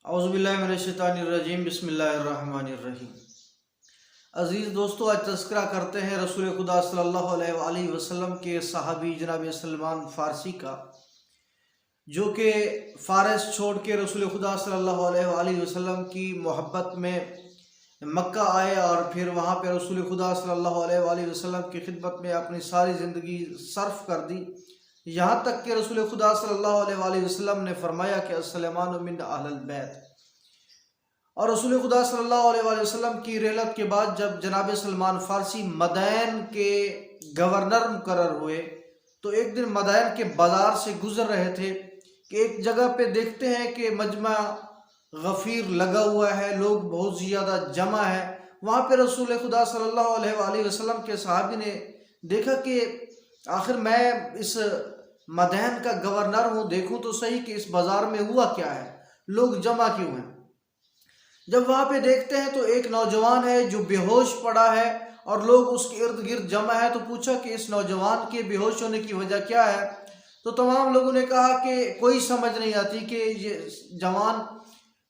اعوذ باللہ من الشیطان الرجیم بسم اللہ الرحمن الرحیم۔ عزیز دوستو، آج تذکرہ کرتے ہیں رسول خدا صلی اللہ علیہ وآلہ وسلم کے صحابی جناب سلمان فارسی کا، جو کہ فارس چھوڑ کے رسول خدا صلی اللہ علیہ وآلہ وسلم کی محبت میں مکہ آئے اور پھر وہاں پہ رسول خدا صلی اللہ علیہ وآلہ وسلم کی خدمت میں اپنی ساری زندگی صرف کر دی، یہاں تک کہ رسول خدا صلی اللہ علیہ وآلہ وسلم نے فرمایا کہ السلمان من اہل البیت۔ اور رسول خدا صلی اللہ علیہ وآلہ وسلم کی رحلت کے بعد جب جناب سلمان فارسی مدائن کے گورنر مقرر ہوئے تو ایک دن مدائن کے بازار سے گزر رہے تھے کہ ایک جگہ پہ دیکھتے ہیں کہ مجمع غفیر لگا ہوا ہے، لوگ بہت زیادہ جمع ہے۔ وہاں پہ رسول خدا صلی اللہ علیہ وآلہ وسلم کے صحابی نے دیکھا کہ آخر میں اس مدائن کا گورنر ہوں، دیکھوں تو صحیح کہ اس بازار میں ہوا کیا ہے، لوگ جمع کیوں ہیں۔ جب وہاں پہ دیکھتے ہیں تو ایک نوجوان ہے جو بے ہوش پڑا ہے اور لوگ اس کے ارد گرد جمع ہے، تو پوچھا کہ اس نوجوان کے بے ہوش ہونے کی وجہ کیا ہے؟ تو تمام لوگوں نے کہا کہ کوئی سمجھ نہیں آتی کہ یہ جوان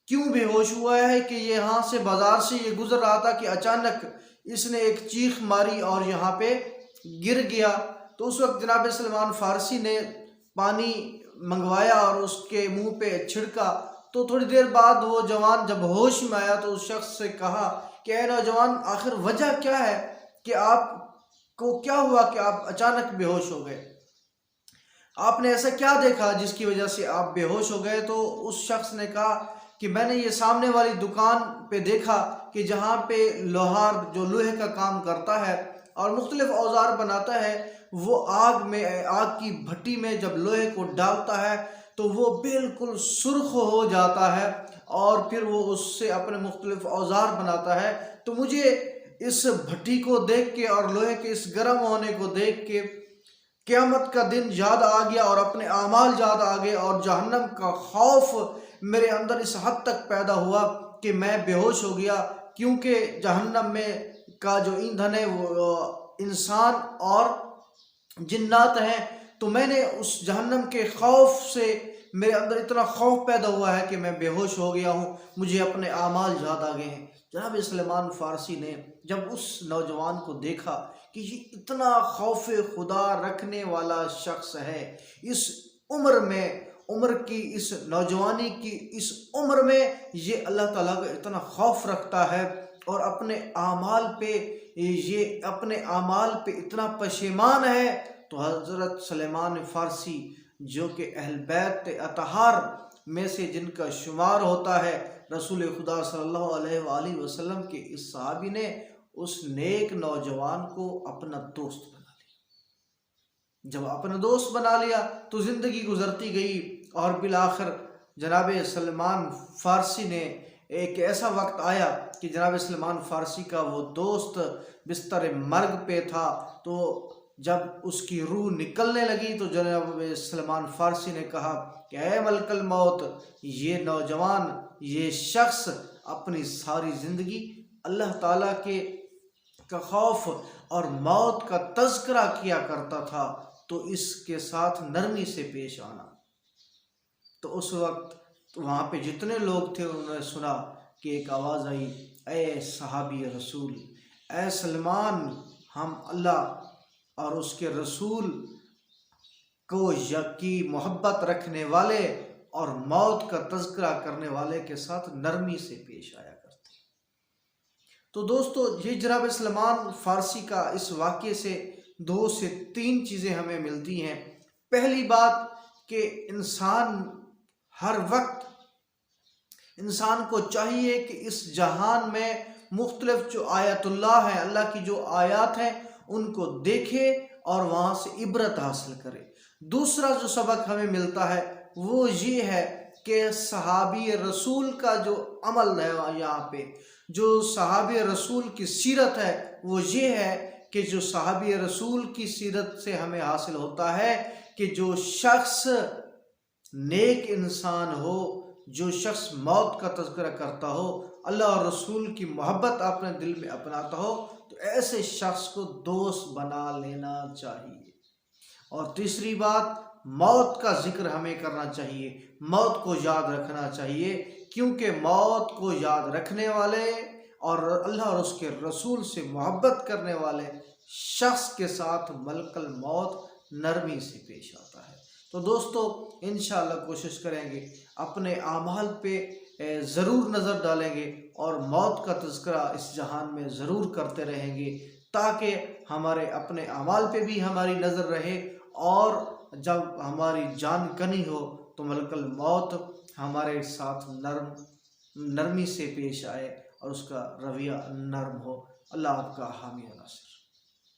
کیوں بے ہوش ہوا ہے، کہ یہ یہاں سے بازار سے یہ گزر رہا تھا کہ اچانک اس نے ایک چیخ ماری اور یہاں پہ گر گیا۔ تو اس وقت جناب سلمان فارسی نے پانی منگوایا اور اس کے منہ پہ چھڑکا، تو تھوڑی دیر بعد وہ جوان جب ہوش میں آیا تو اس شخص سے کہا کہ اے نوجوان، آخر وجہ کیا ہے کہ آپ کو کیا ہوا کہ آپ اچانک بے ہوش ہو گئے؟ آپ نے ایسا کیا دیکھا جس کی وجہ سے آپ بے ہوش ہو گئے؟ تو اس شخص نے کہا کہ میں نے یہ سامنے والی دکان پہ دیکھا کہ جہاں پہ لوہار جو لوہے کا کام کرتا ہے اور مختلف اوزار بناتا ہے، وہ آگ کی بھٹی میں جب لوہے کو ڈالتا ہے تو وہ بالکل سرخ ہو جاتا ہے اور پھر وہ اس سے اپنے مختلف اوزار بناتا ہے۔ تو مجھے اس بھٹی کو دیکھ کے اور لوہے کے اس گرم ہونے کو دیکھ کے قیامت کا دن یاد آ گیا اور اپنے اعمال یاد آ گئے، اور جہنم کا خوف میرے اندر اس حد تک پیدا ہوا کہ میں بے ہوش ہو گیا، کیونکہ جہنم میں کا جو ایندھن ہے وہ انسان اور جنات ہیں۔ تو میں نے اس جہنم کے خوف سے میرے اندر اتنا خوف پیدا ہوا ہے کہ میں بے ہوش ہو گیا ہوں، مجھے اپنے اعمال یاد آ گئے ہیں۔ جناب سلمان فارسی نے جب اس نوجوان کو دیکھا کہ یہ اتنا خوف خدا رکھنے والا شخص ہے، اس عمر میں، عمر کی اس نوجوانی کی اس عمر میں یہ اللہ تعالیٰ کا اتنا خوف رکھتا ہے اور اپنے اعمال پہ اتنا پشیمان ہے، تو حضرت سلمان فارسی جو کہ اہل بیت اطہار میں سے جن کا شمار ہوتا ہے، رسول خدا صلی اللہ علیہ وآلہ وسلم کے اس صحابی نے اس نیک نوجوان کو اپنا دوست بنا لیا۔ جب اپنا دوست بنا لیا تو زندگی گزرتی گئی اور بالآخر جناب سلمان فارسی نے ایک ایسا وقت آیا کہ جناب سلمان فارسی کا وہ دوست بستر مرگ پہ تھا، تو جب اس کی روح نکلنے لگی تو جناب سلمان فارسی نے کہا کہ اے ملک الموت، یہ نوجوان، یہ شخص اپنی ساری زندگی اللہ تعالیٰ کا خوف اور موت کا تذکرہ کیا کرتا تھا، تو اس کے ساتھ نرمی سے پیش آنا۔ تو اس وقت وہاں پہ جتنے لوگ تھے انہوں نے سنا کہ ایک آواز آئی، اے صحابی رسول، اے سلمان، ہم اللہ اور اس کے رسول کو کی محبت رکھنے والے اور موت کا تذکرہ کرنے والے کے ساتھ نرمی سے پیش آیا کرتے ہیں۔ تو دوستو، یہ جناب سلمان فارسی کا اس واقعے سے 2 سے 3 چیزیں ہمیں ملتی ہیں۔ پہلی بات کہ ہر وقت انسان کو چاہیے کہ اس جہان میں مختلف جو آیات اللہ ہیں، اللہ کی جو آیات ہیں، ان کو دیکھے اور وہاں سے عبرت حاصل کرے۔ دوسرا جو سبق ہمیں ملتا ہے وہ یہ ہے کہ صحابی رسول کا جو عمل ہے، یہاں پہ جو صحابی رسول کی سیرت ہے وہ یہ ہے کہ جو صحابی رسول کی سیرت سے ہمیں حاصل ہوتا ہے کہ جو شخص نیک انسان ہو، جو شخص موت کا تذکرہ کرتا ہو، اللہ اور رسول کی محبت اپنے دل میں اپناتا ہو، تو ایسے شخص کو دوست بنا لینا چاہیے۔ اور تیسری بات، موت کا ذکر ہمیں کرنا چاہیے، موت کو یاد رکھنا چاہیے، کیونکہ موت کو یاد رکھنے والے اور اللہ اور اس کے رسول سے محبت کرنے والے شخص کے ساتھ ملک الموت نرمی سے پیش آتا ہے۔ تو دوستو انشاءاللہ کوشش کریں گے، اپنے اعمال پہ ضرور نظر ڈالیں گے اور موت کا تذکرہ اس جہان میں ضرور کرتے رہیں گے، تاکہ ہمارے اپنے اعمال پہ بھی ہماری نظر رہے، اور جب ہماری جان کنی ہو تو ملک الموت ہمارے ساتھ نرمی سے پیش آئے اور اس کا رویہ نرم ہو۔ اللہ آپ کا حامی و ناصر۔